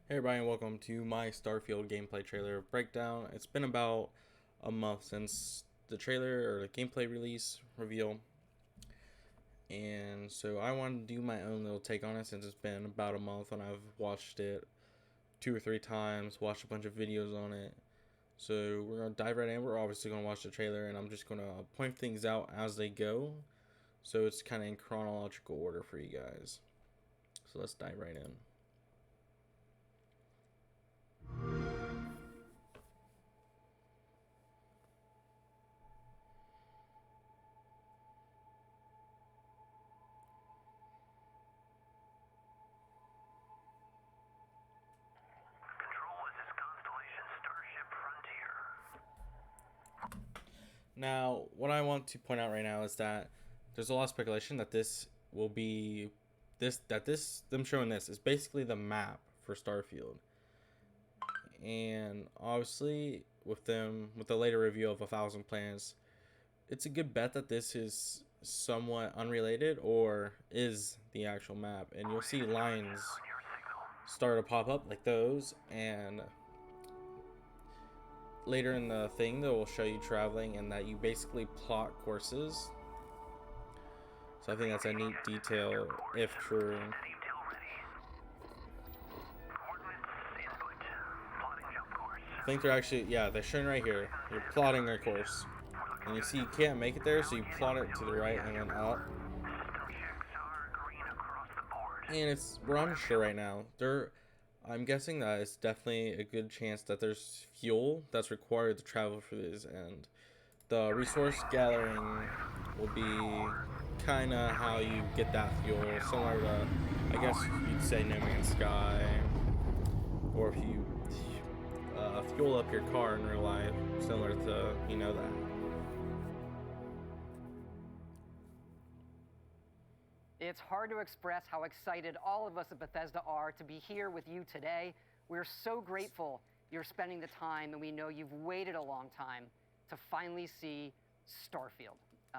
Hey everybody, and welcome to my Starfield gameplay trailer breakdown. It's been about a month since the trailer or the gameplay release reveal, and so I wanted to do my own little take on it since it's been about a month and I've watched it 2 or 3 times, watched a bunch of videos on it. So we're gonna dive right in. We're obviously gonna watch the trailer, and I'm just gonna point things out as they go, so it's kind of in chronological order for you guys. So let's dive right in. Now, what I want to point out right now is that there's a lot of speculation that this will be them showing this is basically the map for Starfield. And obviously with the later review of 1,000 Planets, it's a good bet that this is somewhat unrelated or is the actual map. And you'll see lines start to pop up like those, and later in the thing that will show you traveling and that you basically plot courses. So I think that's a neat detail if true. I think they're actually, yeah, they're showing right here. You're plotting a course. And you see you can't make it there, so you plot it to the right and then up. And we're unsure right now. I'm guessing that it's definitely a good chance that there's fuel that's required to travel for this, and the resource gathering will be kind of how you get that fuel, similar to, I guess you'd say, No Man's Sky, or if you fuel up your car in real life, similar to, that. It's hard to express how excited all of us at Bethesda are to be here with you today. We're so grateful you're spending the time, and we know you've waited a long time to finally see Starfield.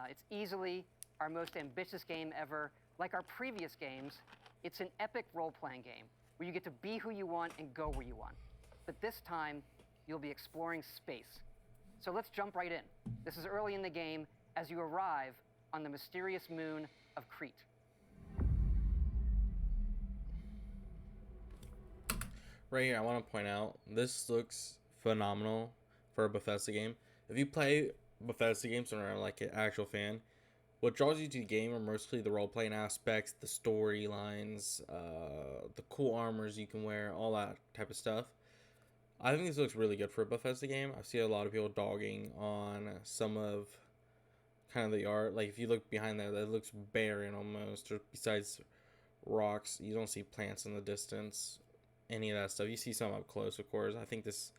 It's easily our most ambitious game ever. Like our previous games, it's an epic role-playing game where you get to be who you want and go where you want. But this time, you'll be exploring space. So let's jump right in. This is early in the game as you arrive on the mysterious moon of Crete. Right here, I want to point out, this looks phenomenal for a Bethesda game. If you play Bethesda games and are like an actual fan, what draws you to the game are mostly the role-playing aspects, the storylines, the cool armors you can wear, all that type of stuff. I think this looks really good for a Bethesda game. I've seen a lot of people dogging on some of kind of the art. Like if you look behind that, that looks barren almost. Or besides rocks, you don't see plants in the distance, any of that stuff. You see some up close, of course. I think this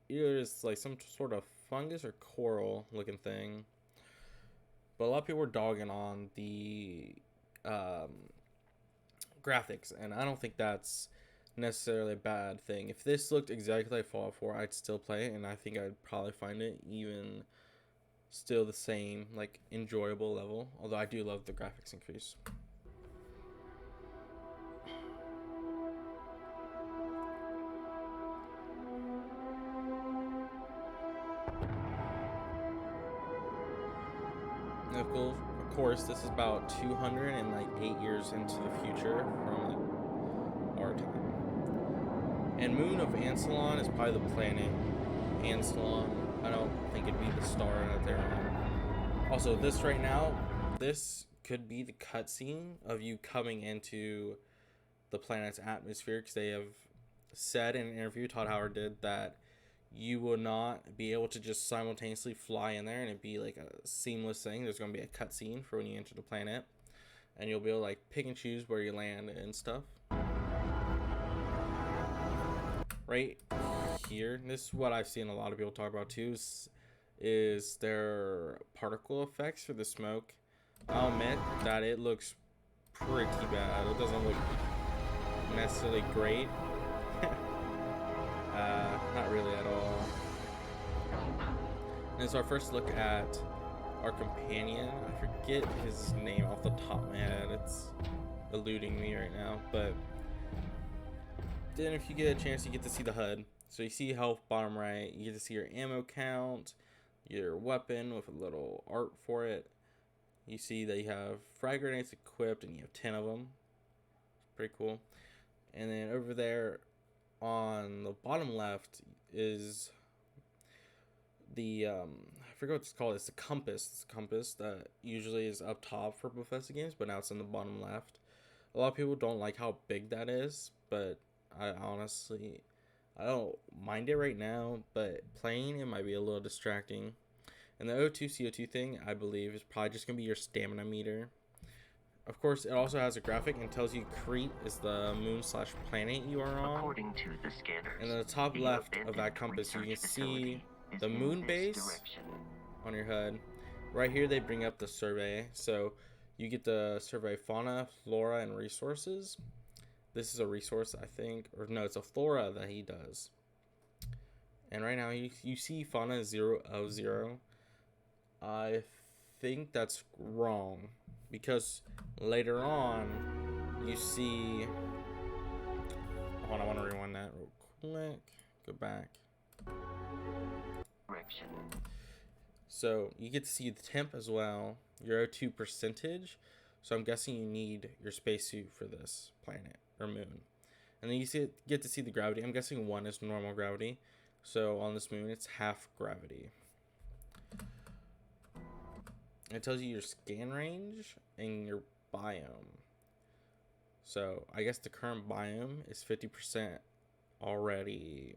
either is like some sort of fungus or coral looking thing. But a lot of people were dogging on the graphics, and I don't think that's necessarily a bad thing. If this looked exactly like Fallout 4, I'd still play it, and I think I'd probably find it even still the same, like, enjoyable level. Although I do love the graphics increase. Of course, this is about 208 years into the future from like our time. And Moon of Ansalon is probably the planet Ansalon. I don't think it'd be the star that they're on. Also, this right now, this could be the cutscene of you coming into the planet's atmosphere, because they have said in an interview, Todd Howard did, that you will not be able to just simultaneously fly in there and it'd be like a seamless thing. There's going to be a cutscene for when you enter the planet, and you'll be able to like pick and choose where you land and stuff. Right here, this is what I've seen a lot of people talk about too, is their particle effects for the smoke. I'll admit that it looks pretty bad. It doesn't look necessarily great. Not really at all. And so our first look at our companion. I forget his name off the top of my head. It's eluding me right now, but Then if you get a chance, you get to see the HUD. So you see health bottom right. You get to see your ammo count, your weapon with a little art for it. You see that you have frag grenades equipped and you have 10 of them. Pretty cool. And then over there on the bottom left is the I forget what it's called. It's the compass. It's the compass that usually is up top for Bethesda games, but now it's in the bottom left. A lot of people don't like how big that is, but I honestly, I don't mind it right now, but playing it might be a little distracting. And the O2 CO2 thing, I believe, is probably just going to be your stamina meter. Of course, it also has a graphic and tells you Crete is the moon/planet you are on. According to the scanners, and at the top left of that compass, you can see the moon base on your HUD. Right here, they bring up the survey. So you get to survey fauna, flora, and resources. This is a resource, I think. Or no, it's a flora that he does. And right now, you see fauna 0 of 0. I think that's wrong. Because later on, you see... Hold on, I want to rewind that real quick. Go back. Correction. So you get to see the temp as well, your O2 percentage. So I'm guessing you need your spacesuit for this planet or moon. And then you get to see the gravity. I'm guessing 1 is normal gravity. So on this moon, it's half gravity. It tells you your scan range and your biome. So I guess the current biome is 50% already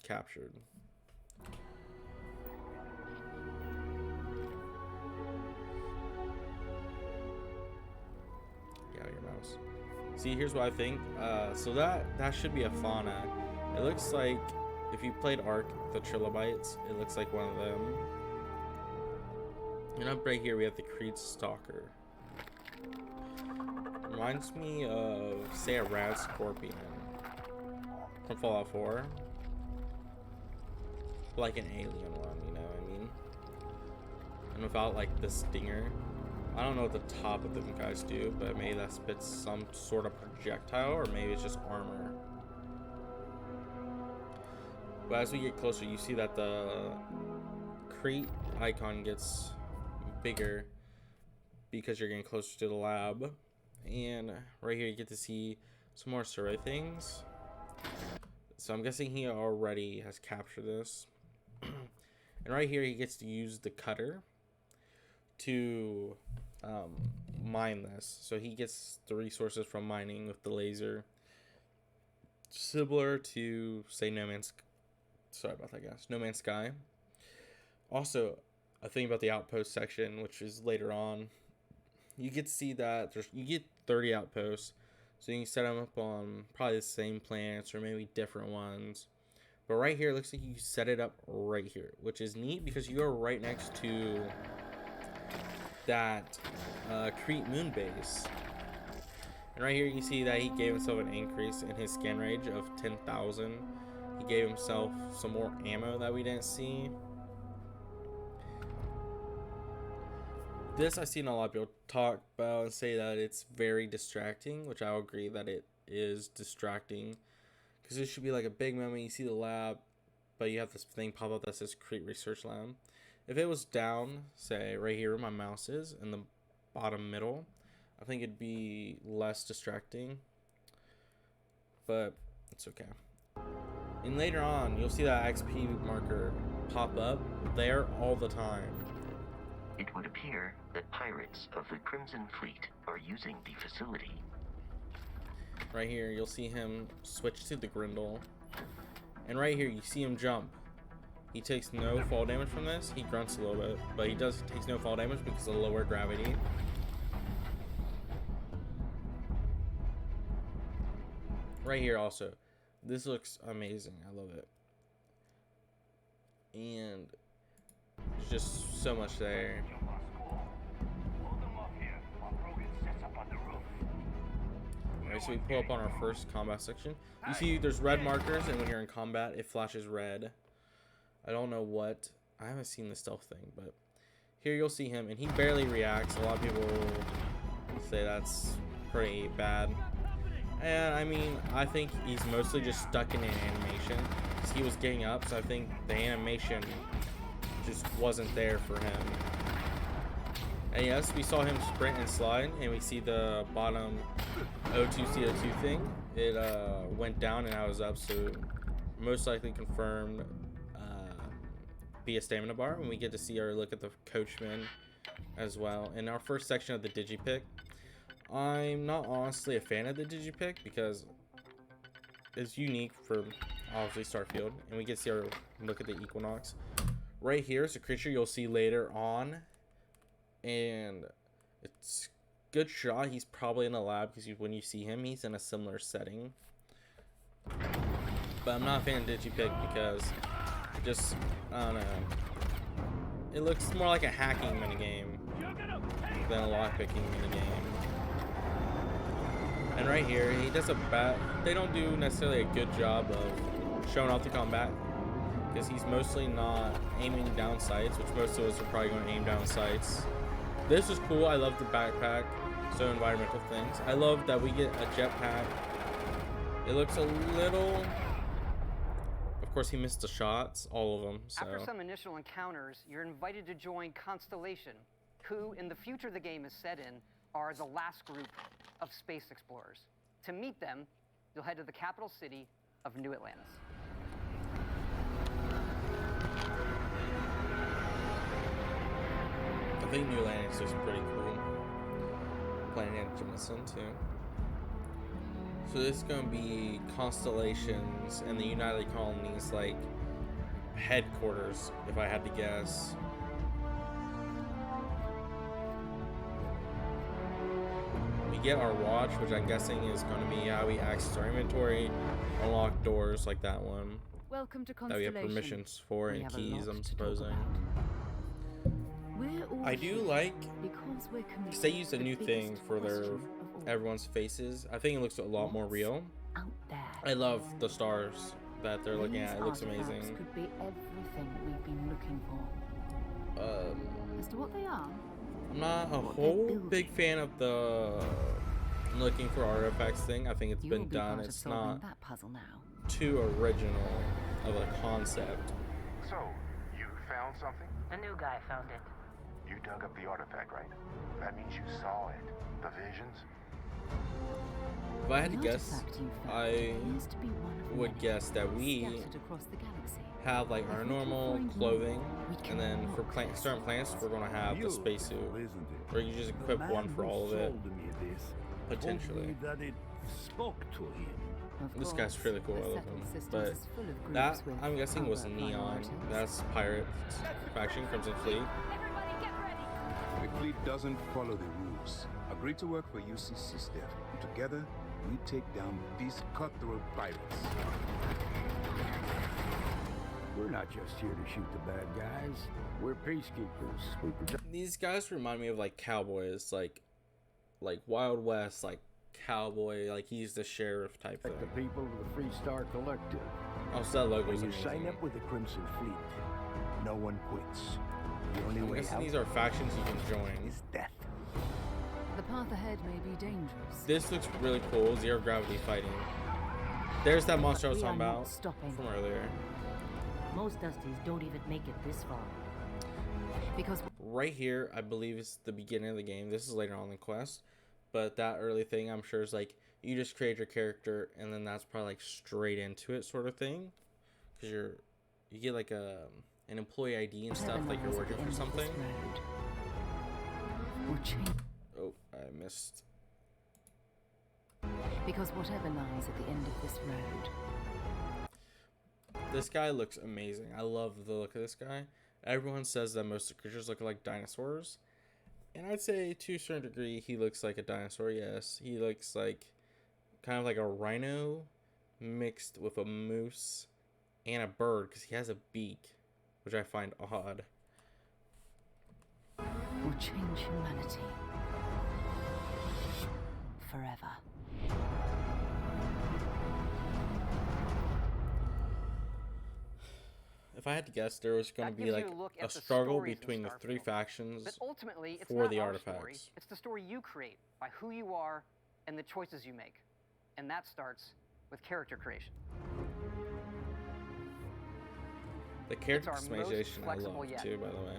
captured. Get out of your mouse. See, here's what I think. So that should be a fauna. It looks like, if you played Ark, the trilobites, it looks like one of them. And up right here, we have the Creed Stalker. Reminds me of, say, a rad scorpion from Fallout 4. Like an alien one, you know what I mean? And without, like, the stinger. I don't know what the top of them guys do, but maybe that spits some sort of projectile, or maybe it's just armor. But as we get closer, you see that the Crete icon gets bigger because you're getting closer to the lab. And right here you get to see some more survey things. So I'm guessing he already has captured this. And right here he gets to use the cutter to mine this. So he gets the resources from mining with the laser, similar to, say, No Man's Sky. Also, a thing about the outpost section, which is later on, you get to see that you get 30 outposts, so you can set them up on probably the same planets or maybe different ones. But right here, it looks like you set it up right here, which is neat because you are right next to that Crete moon base. And right here, you see that he gave himself an increase in his scan range of 10,000. He gave himself some more ammo that we didn't see. This I've seen a lot of people talk about and say that it's very distracting, which I'll agree that it is distracting. Because it should be like a big moment, you see the lab, but you have this thing pop up that says Crete Research Lab. If it was down, say right here where my mouse is, in the bottom middle, I think it'd be less distracting. But it's okay. And later on, you'll see that XP marker pop up there all the time. It would appear that pirates of the Crimson Fleet are using the facility. Right here, you'll see him switch to the Grindel. And right here, you see him jump. He takes no fall damage from this. He grunts a little bit, but he takes no fall damage because of lower gravity. Right here also. This looks amazing. I love it. And there's just so much there. Alright, so we pull up on our first combat section. You see there's red markers, and when you're in combat, it flashes red. I don't know what. I haven't seen the stealth thing, but here you'll see him, and he barely reacts. A lot of people say that's pretty bad. And I mean, I think he's mostly just stuck in an animation. 'Cause he was getting up, so I think the animation just wasn't there for him. And yes, we saw him sprint and slide, and we see the bottom O2 CO2 thing. It went down and I was up, so most likely confirmed be a stamina bar. And we get to see our look at the coachman as well. In our first section of the Digipick, I'm not honestly a fan of the Digipick because it's unique for obviously Starfield, and we get to see our look at the Equinox. Right here is a creature you'll see later on, and it's good shot. He's probably in a lab because when you see him, he's in a similar setting. But I'm not a fan of Digipick because it just, I don't know. It looks more like a hacking minigame than a lockpicking minigame. And right here, he does a bad. They don't do necessarily a good job of showing off the combat because he's mostly not aiming down sights, which most of us are probably going to aim down sights. This is cool. I love the backpack, so environmental things. I love that we get a jetpack. It looks a little. Of course, he missed the shots, all of them. So. After some initial encounters, you're invited to join Constellation, who, in the future the game is set in, are the last group of space explorers. To meet them, you'll head to the capital city of New Atlantis. I think New Atlantis is pretty cool. Planet Jemison too. So this is gonna be constellations and the United Colonies, like headquarters, if I had to guess. We get our watch, which I'm guessing is going to be how we access our inventory, unlock doors like that one. Welcome to That we have Constellation. permissions for We and have a keys, lot I'm to talk supposing. about. We're all I do here like because we're because they used a the new thing biggest for their question of all. everyone's faces. I think it looks a lot more What's real. out there. I love the stars that they're looking These at. It looks artifacts amazing. Could be everything we've been looking for. As to what they are, I'm not a what they're whole building. big fan of the looking for artifacts thing. I think it's you'll been be done. part of It's solving not that puzzle now. too original of a concept. So, you found something? The new guy found it. You dug up the artifact, right? That means you saw it. The visions? If I had to The guess, artifact you found I appears to be one of would many guess that we scattered across the galaxy. have like If our we can normal find clothing, more, we can and then for unlock certain their planets, secrets. we're gonna have the spacesuit, Isn't it? or you just equip The one man for who all of it. sold me this Potentially. told me that it spoke to him. Of This guy's course, really cool. the I love settled him. systems But is full of that groups with I'm guessing was other Neon. priorities. That's Pirates faction, Crimson Fleet. Everybody get ready! The fleet doesn't follow the rules. Agree to work for UCC staff. Together, we take down these cutthroat pirates. We're not just here to shoot the bad guys. We're peacekeepers. We protect These guys remind me of like cowboys, like Wild West, like cowboy, like he's the sheriff type the thing. people of the Free Star Collective. Oh, so that logo's When you sign amazing. up with the Crimson Fleet, no one quits. The only I'm way guessing out these are factions you can join. is death. The path ahead may be dangerous. This looks really cool. Zero gravity fighting. There's that monster I was we are talking not about stopping. from earlier. Most Dusties don't even make it this far. Because Right here, I believe is the beginning of the game. This is later on in the quest, but that early thing, I'm sure is like you just create your character, and then that's probably like straight into it sort of thing, because you get like an employee ID and stuff, like you're working for something. Will change. Oh, I missed. Because whatever lies at the end of this road, This guy looks amazing. I love the look of this guy. Everyone says that most of the creatures look like dinosaurs, and I'd say to a certain degree he looks like a dinosaur. Yes, he looks like kind of like a rhino mixed with a moose and a bird because he has a beak, which I find odd. will change humanity forever. If I had to guess, there was going That to be gives like you a look a at the struggle stories in between the three Starfield. factions But ultimately, it's for not the our story. artifacts. It's the story you create by who you are and the choices you make. And that starts with character creation. The character It's our most customization I flexible love yet. too, by the way.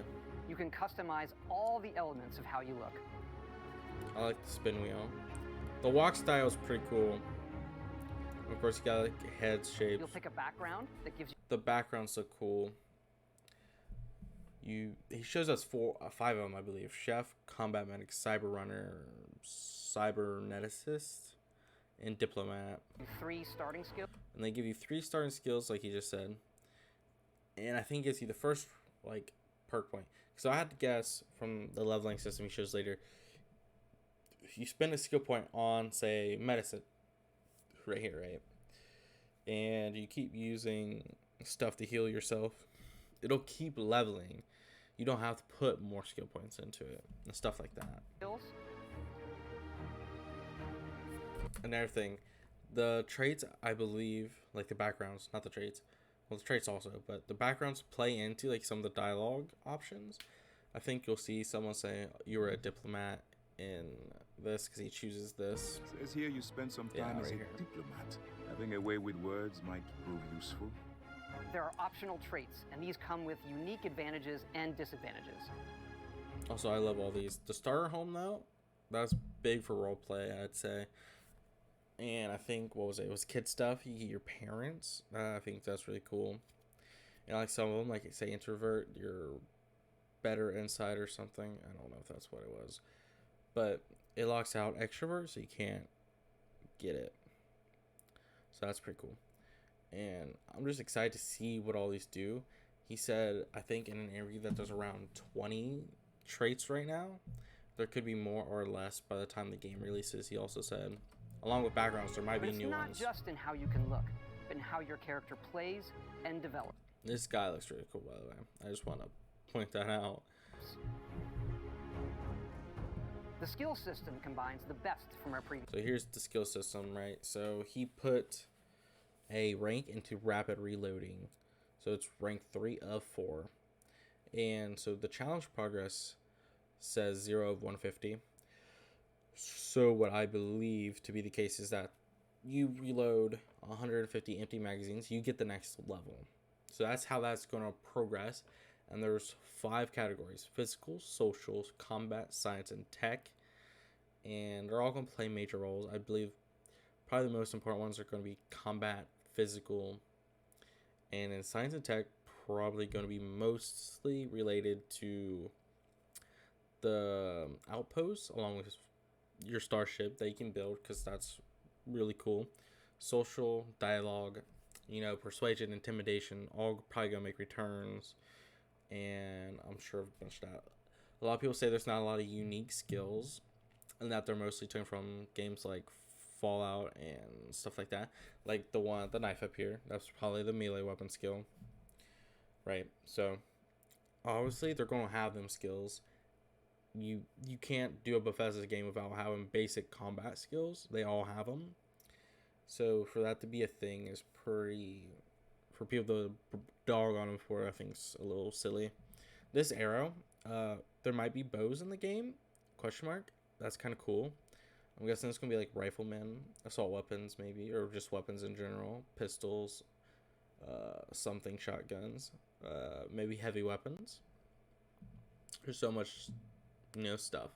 You can customize all the elements of how you look. I like the spin wheel. The walk style is pretty cool. Of course, you got like head shapes. You'll pick a background that gives you The backgrounds look cool. He shows us five of them, I believe: chef, combat medic, cyber runner, cyberneticist, and diplomat. 3 starting skills. And they give you 3 starting skills, like he just said. And I think it gives you the first like perk point. So I had to guess from the leveling system he shows later. If you spend a skill point on, say, medicine, right here, right, and you keep using stuff to heal yourself, it'll keep leveling. You don't have to put more skill points into it and stuff like that. Skills. Another thing, the traits, I believe, like the backgrounds, not the traits, well, the traits also, but the backgrounds play into like some of the dialogue options. I think you'll see someone say you were a diplomat in this because he chooses this. Says here you spend some time as right a here. diplomat. Having a way with words might prove useful. There are optional traits, and these come with unique advantages and disadvantages. Also, I love all these. The starter home, though, that's big for roleplay, I'd say. And I think, what was it? It was kid stuff. You get your parents. I think that's really cool. And like some of them, like say introvert, you're better inside or something. I don't know if that's what it was. But it locks out extrovert, so you can't get it. So that's pretty cool. And I'm just excited to see what all these do. He said, I think in an interview, that there's around 20 traits right now. There could be more or less by the time the game releases, he also said. Along with backgrounds, there might But be new ones. it's not just in how you can look, but in how your character plays and develops. This guy looks really cool, by the way. I just want to point that out. The skill system combines the best from our previous. So here's the skill system, right? So he put a rank into rapid reloading. So it's rank 3 of 4. And so the challenge progress says 0 of 150. So what I believe to be the case is that you reload 150 empty magazines, you get the next level. So that's how that's going to progress. And there's 5 categories: physical, social, combat, science, and tech. And they're all going to play major roles. I believe probably the most important ones are going to be combat, physical, and in science and tech, probably going to be mostly related to the outposts along with your starship that you can build, because that's really cool. Social, dialogue, persuasion, intimidation, all probably going to make returns. And I'm sure a bunch of that. A lot of people say there's not a lot of unique skills, and that they're mostly taken from games like Fallout and stuff like that. Like the knife up here, that's probably the melee weapon skill, right? So obviously they're going to have them skills. You can't do a Bethesda game without having basic combat skills. They all have them. So for that to be a thing is pretty, for people to dog on them for, I think it's a little silly. This arrow, there might be bows in the game, ? That's kind of cool. I'm guessing it's going to be like riflemen, assault weapons maybe, or just weapons in general, pistols, something shotguns, maybe heavy weapons. There's so much, stuff.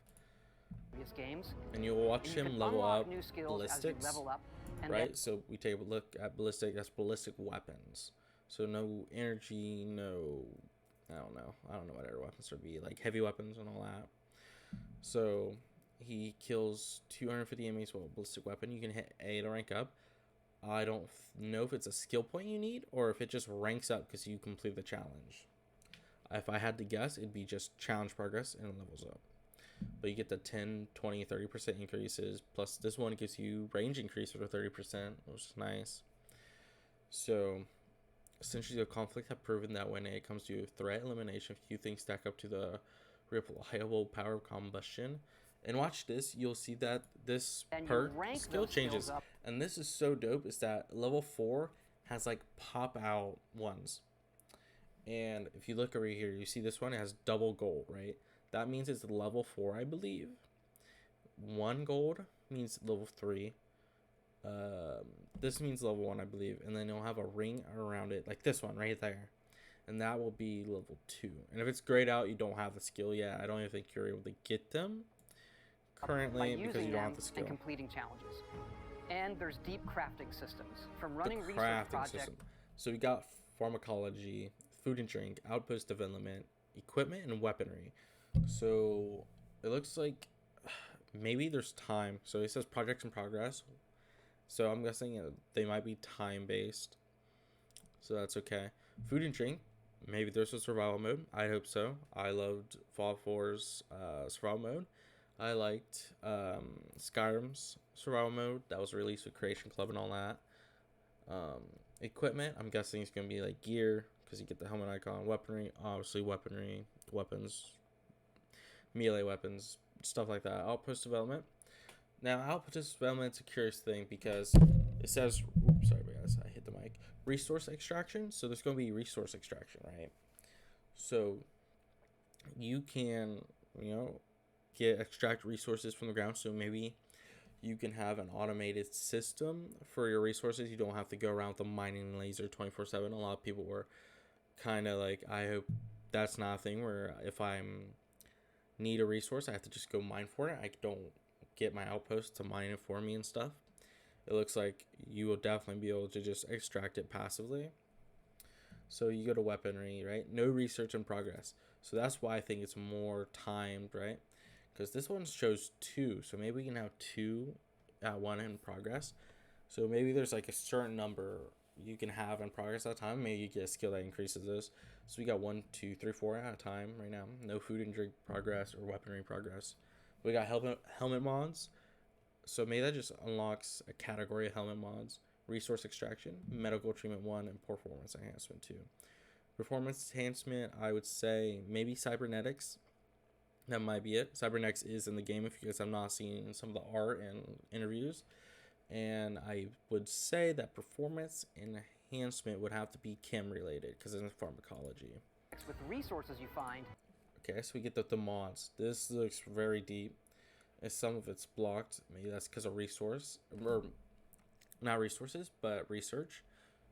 Previous games. And you'll watch And you him can level unlock up new skills as you ballistics, level up, and right? then- So we take a look at ballistic. That's ballistic weapons. So no energy, no, I don't know what other weapons would be, like heavy weapons and all that. So he kills 250 enemies with a ballistic weapon. You can hit A to rank up. I don't know if it's a skill point you need or if it just ranks up because you complete the challenge. If I had to guess, it'd be just challenge progress and it levels up. But you get the 10, 20, 30% increases. Plus this one gives you range increase for 30%, which is nice. So essentially the conflict have proven that when it comes to threat elimination, few things stack up to the reliable power of combustion. And watch this, you'll see that this And you perk rank skill those skills changes. up. And this is so dope, is that level 4 has like pop out ones. And if you look over here, you see this one has double gold, right? That means it's level 4, I believe. 1 gold means level 3. This means level 1, I believe, and then you'll have a ring around it, like this one right there, and that will be level 2. And if it's grayed out, you don't have the skill yet. I don't even think you're able to get them currently because you don't have the skill. And completing challenges. And there's deep crafting systems from The running research crafting projects. system. So we got pharmacology, food and drink, outpost development, equipment, and weaponry. So it looks like maybe there's time. So it says projects in progress. So I'm guessing they might be time based. So that's okay. Food and drink. Maybe there's a survival mode. I hope so. I loved Fallout 4's survival mode. I liked Skyrim's survival mode. That was released with Creation Club and all that. Equipment. I'm guessing it's going to be like gear because you get the helmet icon. Weaponry. Obviously weaponry. Weapons. Melee weapons. Stuff like that. Outpost development. Now, outpost development's a curious thing because it says, oops, sorry guys, I hit the mic. Resource extraction. So there's going to be resource extraction, right? So you can, extract resources from the ground. So maybe you can have an automated system for your resources. You don't have to go around with the mining laser 24/7. A lot of people were kind of like, I hope that's not a thing where if I'm need a resource, I have to just go mine for it. I don't get my outpost to mine it for me and stuff. It looks like you will definitely be able to just extract it passively. So you go to weaponry, right? No research in progress. So that's why I think it's more timed, right? Because this one shows 2. So maybe we can have 2 at one in progress. So maybe there's like a certain number you can have in progress at a time. Maybe you get a skill that increases this. So we got 1, 2, 3, 4 at a time right now. No food and drink progress or weaponry progress. We got helmet mods. So maybe that just unlocks a category of helmet mods. Resource extraction, medical treatment 1, and performance enhancement 2. Performance enhancement, I would say maybe cybernetics. That might be it. Cybernetics is in the game if you guys have not seen some of the art and interviews. And I would say that performance enhancement would have to be chem related because it's pharmacology. With the resources you find. Okay, so we get the mods. This looks very deep. As some of it's blocked. Maybe that's because of resource. Or not resources, but research.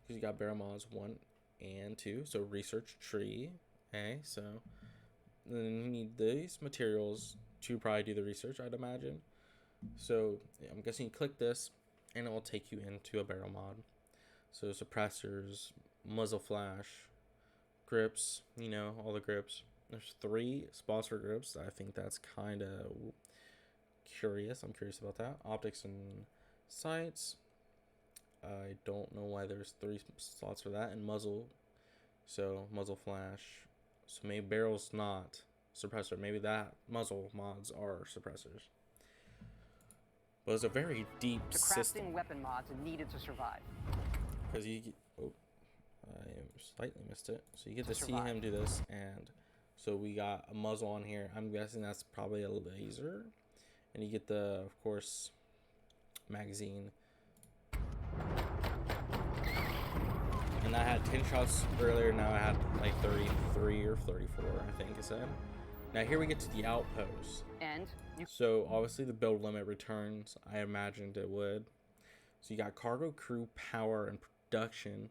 Because you got barrel mods 1 and 2. So research tree. Okay, so then you need these materials to probably do the research, I'd imagine. So yeah, I'm guessing you click this and it will take you into a barrel mod. So suppressors, muzzle flash, grips, all the grips. There's 3 spots for grips. I think that's kind of curious. I'm curious about that. Optics and sights. I don't know why there's 3 slots for that. And muzzle. So muzzle flash. So maybe barrel's not suppressor. Maybe that muzzle mods are suppressors. But it's a very deep system. Crafting weapon mods needed to survive. Because you get, I slightly missed it. So you get to see him do this, and so we got a muzzle on here. I'm guessing that's probably a laser, and you get the, of course, magazine. And I had 10 shots earlier. Now I had like 33 or 34, I think it said. Now here we get to the outpost. And so obviously the build limit returns. I imagined it would. So you got cargo, crew, power, and production.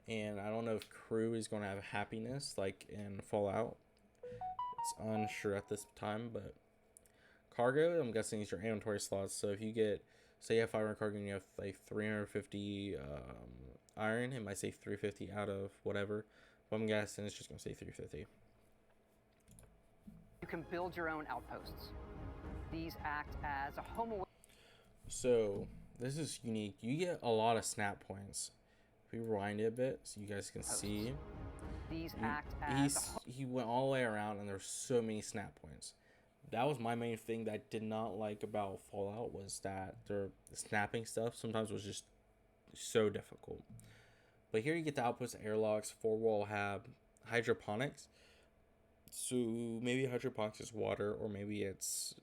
And I don't know if crew is going to have happiness like in Fallout. It's unsure at this time, but cargo, I'm guessing is your inventory slots. So if you get, say you have 500 cargo and you have like 350 iron, it might say 350 out of whatever. But I'm guessing it's just going to say 350. You can build your own outposts. These act as a home away. So this is unique. You get a lot of snap points. If we rewind it a bit so you guys can see. These act as he went all the way around and there's so many snap points. That was my main thing that I did not like about Fallout was that their snapping stuff sometimes was just so difficult. But here you get the outputs, airlocks, 4-wall hab, hydroponics. So maybe hydroponics is water, or maybe it's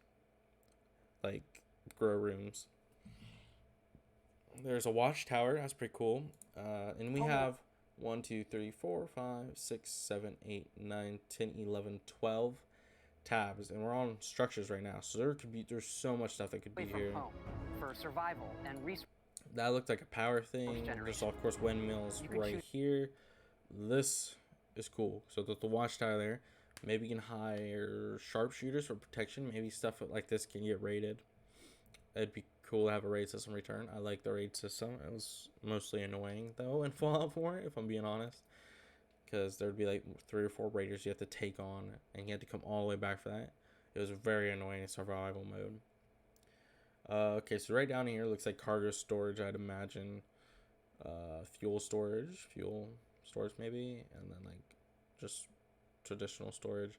like grow rooms. There's a watchtower, that's pretty cool. And we have 1, 2, 3, 4, 5, 6, 7, 8, 9, 10, 11, 12 tabs, and we're on structures right now. So there's so much stuff that could be here. Home for survival and research. That looked like a power thing. There's of course windmills right here. This is cool. So the watchtower there. Maybe you can hire sharpshooters for protection. Maybe stuff like this can get raided. It'd be cool to have a raid system return. I like the raid system. It was mostly annoying though in Fallout 4, if I'm being honest, because there'd be like 3 or 4 raiders you have to take on, and you had to come all the way back for that. It was very annoying in survival mode. Okay, so right down here looks like cargo storage, I'd imagine. Fuel storage maybe, and then like just traditional storage.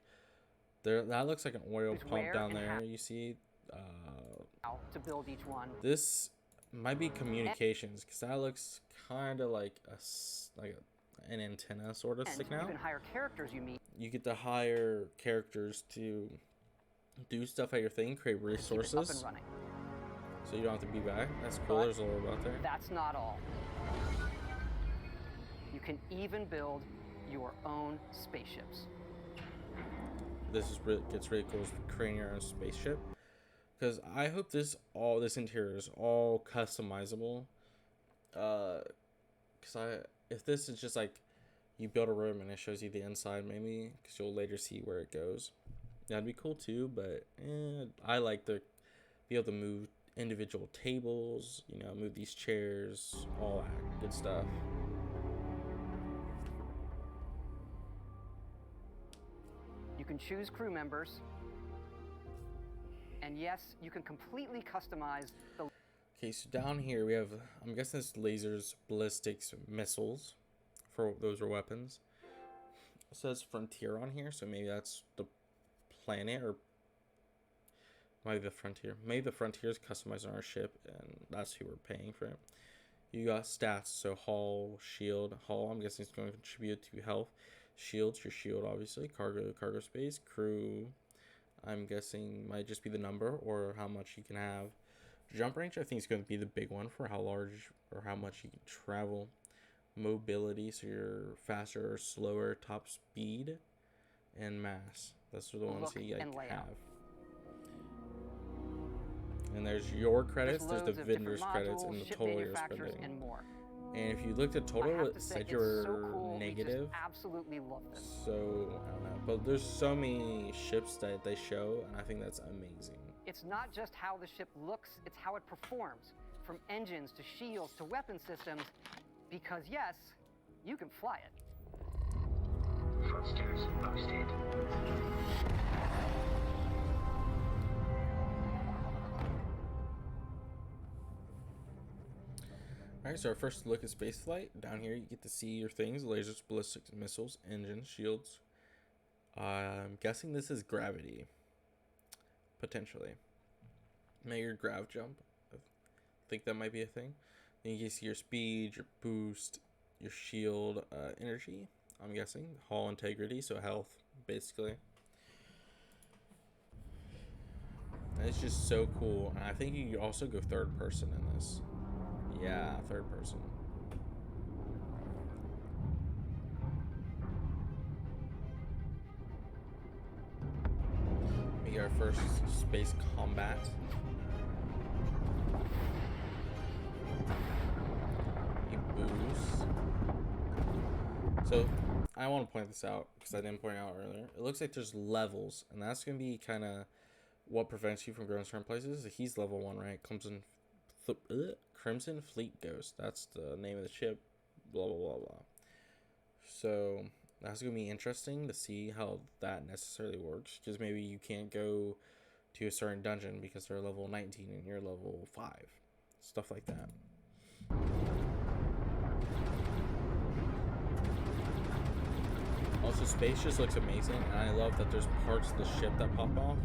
There, that looks like an oil pump down there. You see, to build each one. This might be communications, because that looks kind of like an antenna sort of sticking out. You can hire characters you meet. You get to hire characters to do stuff at your thing, create resources. Keep it up and running. So you don't have to be back. That's cool. There's a little about there. That's not all. You can even build your own spaceships. This is gets really cool, creating your own spaceship. Because I hope this interior is all customizable. If this is just like you build a room and it shows you the inside, maybe, because you'll later see where it goes. That'd be cool too. But I like to be able to move individual tables, you know, move these chairs, all that good stuff. You can choose crew members, and yes, you can completely customize the... Okay, so down here we have, I'm guessing it's lasers, ballistics, missiles, for those are weapons. It says Frontier on here, so maybe that's the planet, or maybe the Frontier. Maybe the Frontier is customized on our ship, and that's who we're paying for it. You got stats, so hull, shield. Hull, I'm guessing it's going to contribute to health. Shields, your shield, obviously. Cargo space. Crew, I'm guessing might just be the number or how much you can have. Jump range, I think, is going to be the big one for how large or how much you can travel. Mobility, so you're faster or slower. Top speed, and mass. Those are the ones that you have. And there's your credits, there's the vendor's credits, and the total you're spending. And if you looked at total, it said you're so cool. Negative. Absolutely love this. So, I don't know. But there's so many ships that they show, and I think that's amazing. It's not just how the ship looks, it's how it performs. From engines to shields to weapon systems. Because yes, you can fly it. Thrusters boosted. Alright, so our first look at spaceflight. Down here you get to see your things: lasers, ballistics, missiles, engines, shields. I'm guessing this is gravity. Potentially. Maybe your grav jump. I think that might be a thing. Then you can see your speed, your boost, your shield, energy. I'm guessing. Hull integrity, so health, basically. And it's just so cool. And I think you can also go third person in this. Yeah, third person. We got our first space combat. A boost. So, I want to point this out because I didn't point it out earlier. It looks like there's levels, and that's going to be kind of what prevents you from going certain places. He's level 1, right? Crimson Fleet Ghost. That's the name of the ship. Blah, blah, blah, blah. So, that's going to be interesting to see how that necessarily works. Because maybe you can't go to a certain dungeon because they're level 19 and you're level 5. Stuff like that. Also, space just looks amazing. And I love that there's parts of the ship that pop off.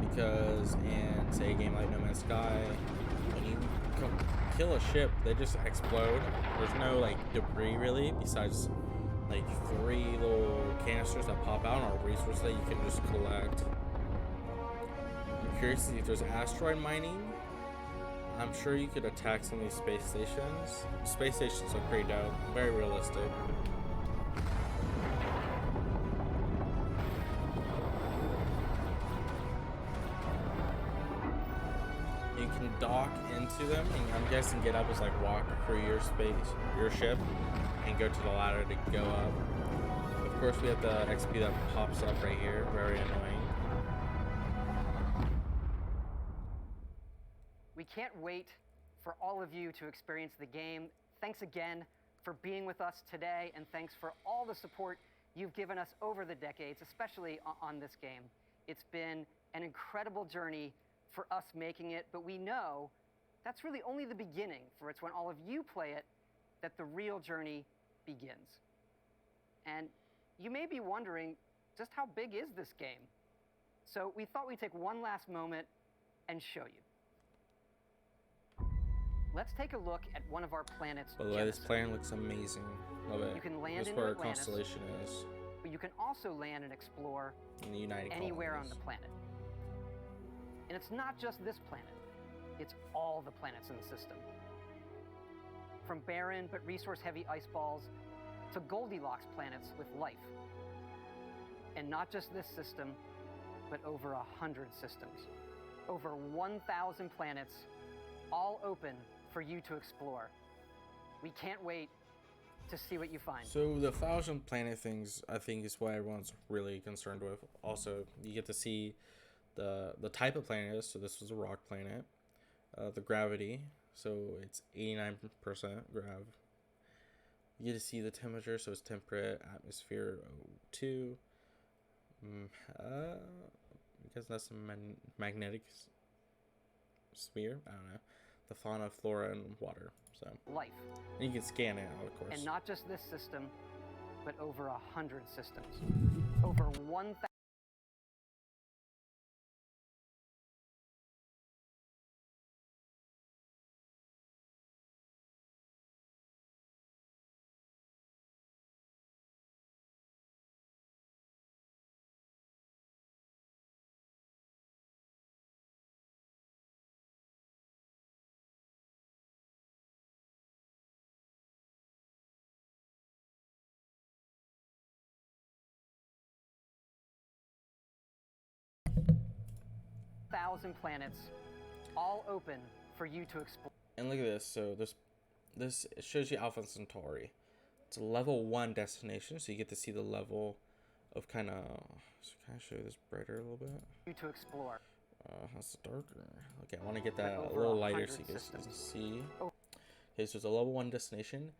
Because in, say, a game like No Man's Sky, when you kill a ship, they just explode. There's no like debris really, besides like 3 little canisters that pop out or resources that you can just collect. I'm curious to see if there's asteroid mining. I'm sure you could attack some of these space stations. Space stations look pretty dope, very realistic. You can can dock into them, and I'm guessing get up is like walk through your space, your ship, and go to the ladder to go up. Of course, we have the XP that pops up right here, very annoying. We can't wait for all of you to experience the game. Thanks again for being with us today, and thanks for all the support you've given us over the decades, especially on this game. It's been an incredible journey for us making it, but we know that's really only the beginning, for it's when all of you play it that the real journey begins. And you may be wondering, just how big is this game? So we thought we'd take one last moment and show you. Let's take a look at one of our planets. By the way, this planet looks amazing. Love it. You can land This is in where our Atlantis, constellation is. but you can also land and explore In the United anywhere on Colonies. the planet. And it's not just this planet, it's all the planets in the system. From barren but resource-heavy ice balls to Goldilocks planets with life. And not just this system, but over 100 systems. Over 1,000 planets, all open for you to explore. We can't wait to see what you find. So the 1,000 planet things, I think, is what everyone's really concerned with. Also, you get to see the type of planet it is. So this was a rock planet. The gravity, so it's 89% grav. You get to see the temperature, so it's temperate. Atmosphere 02. Because that's a magnetic sphere. I don't know. The fauna, flora, and water. So Life. and you can scan it out, of course. And not just this system, but over 100 systems. Over 1,000. Planets, all open for you to explore. And look at this. So this shows you Alpha Centauri. It's a level 1 destination, so you get to see the level of kind of. So can I show you this brighter a little bit? You to explore. That's darker. Okay, I want to get that a over little lighter 100 so you guys systems. can see. Oh. Okay, so it's a level 1 destination.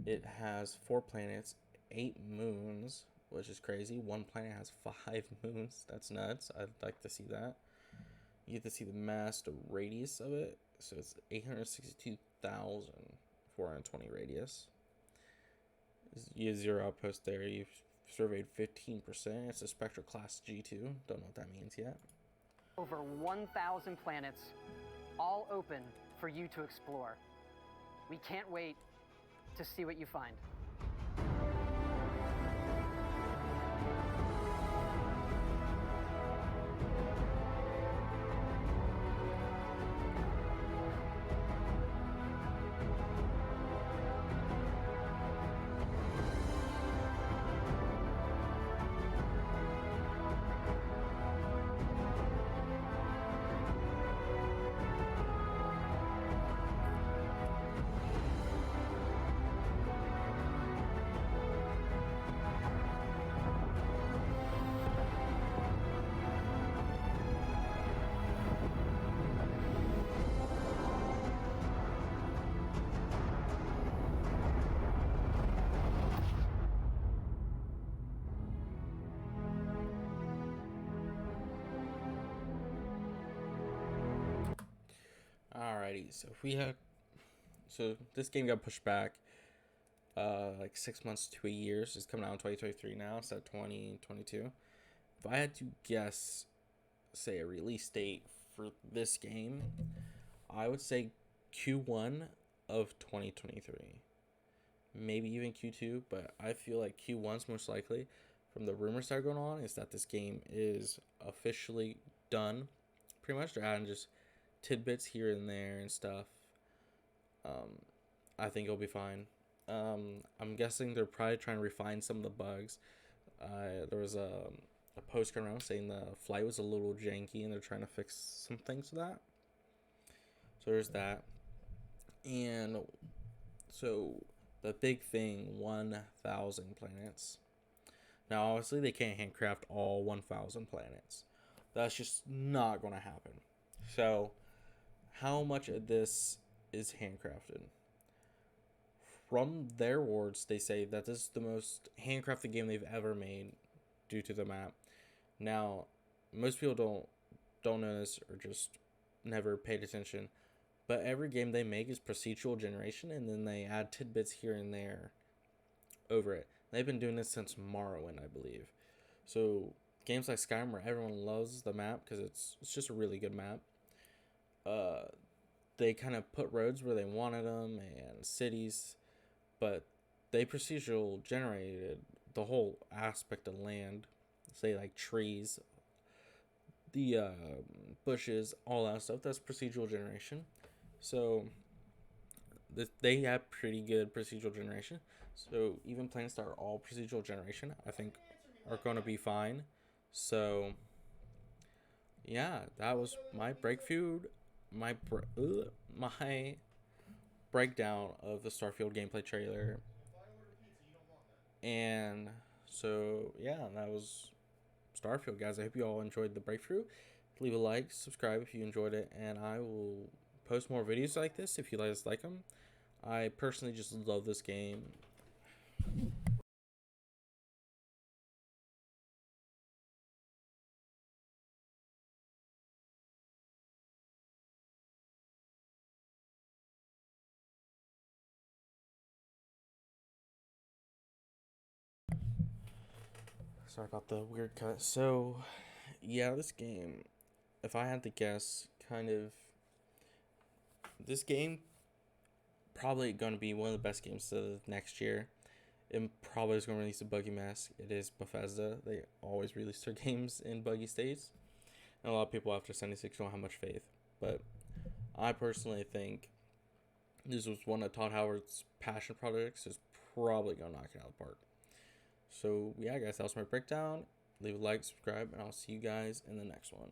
It has 4 planets, 8 moons, which is crazy. One planet has 5 moons. That's nuts. I'd like to see that. You get to see the mass, the radius of it. So it's 862,420 radius. You have 0 outpost there. You've surveyed 15%. It's a spectral class G2. Don't know what that means yet. Over 1,000 planets, all open for you to explore. We can't wait to see what you find. Alrighty, so this game got pushed back like 6 months to a year. So it's coming out in 2023 now instead of 2022. If I had to guess, say a release date for this game, I would say Q1 of 2023. Maybe even Q2, but I feel like Q1's most likely. From the rumors that are going on, is that this game is officially done. Pretty much, they're adding just tidbits here and there and stuff. I think it'll be fine. I'm guessing they're probably trying to refine some of the bugs. There was a post going around saying the flight was a little janky and they're trying to fix some things with that. So there's that. And so the big thing, 1,000 planets. Now, obviously, they can't handcraft all 1,000 planets. That's just not going to happen. So, how much of this is handcrafted? From their words, they say that this is the most handcrafted game they've ever made due to the map. Now, most people don't know this or just never paid attention, but every game they make is procedural generation, and then they add tidbits here and there over it. They've been doing this since Morrowind, I believe. So games like Skyrim, where everyone loves the map because it's just a really good map. They kind of put roads where they wanted them and cities, but they procedural generated the whole aspect of land, say like trees, the bushes, all that stuff. That's procedural generation. So they have pretty good procedural generation. So even planets that are all procedural generation, I think, are going to be fine. So yeah, that was my my breakdown of the Starfield gameplay trailer. And so yeah, that was Starfield, guys. I hope you all enjoyed the breakthrough. Leave a like, subscribe if you enjoyed it, and I will post more videos like this if you guys like them. I personally just love this game. Sorry about the weird cut. So, yeah, this game, if I had to guess, this game probably going to be one of the best games of next year. It probably is going to release a buggy mess. It is Bethesda. They always release their games in buggy states. And a lot of people after 76 don't have much faith. But I personally think this was one of Todd Howard's passion projects. Is probably going to knock it out of the park. So, yeah, guys, that was my breakdown. Leave a like, subscribe, and I'll see you guys in the next one.